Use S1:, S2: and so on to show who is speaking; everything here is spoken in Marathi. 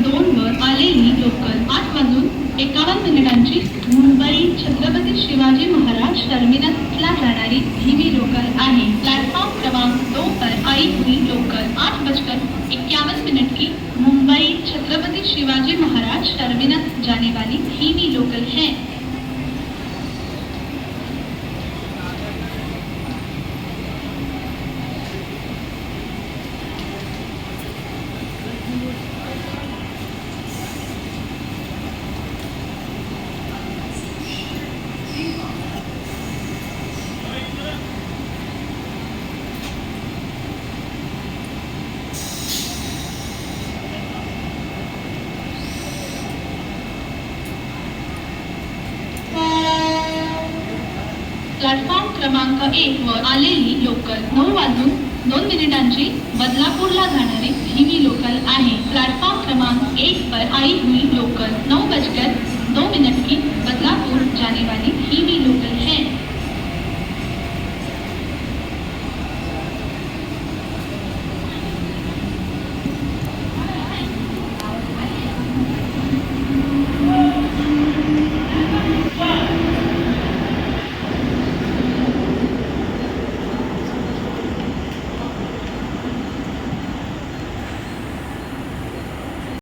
S1: 2 वर आलेली लोकल 8 वाजून 51 मिनिटांची मुंबई छत्रपती शिवाजी महाराज टर्मिनसला जाणारी धीमी लोकल आहे। प्लॅटफॉर्म क्रमांक 2 पर आई हुई लोकल 8:51 की मुंबई छत्रपति शिवाजी महाराज टर्मिनस जाने वाली धीमी लोकल है। प्लॅटफॉर्म क्रमांक 1 वर आलेली लोकल 9 वाजून 2 मिनिटांची बदलापूरला जाणारी धीमी लोकल आहे। प्लॅटफॉर्म क्रमांक 1 पर आई हुई लोकल 9:51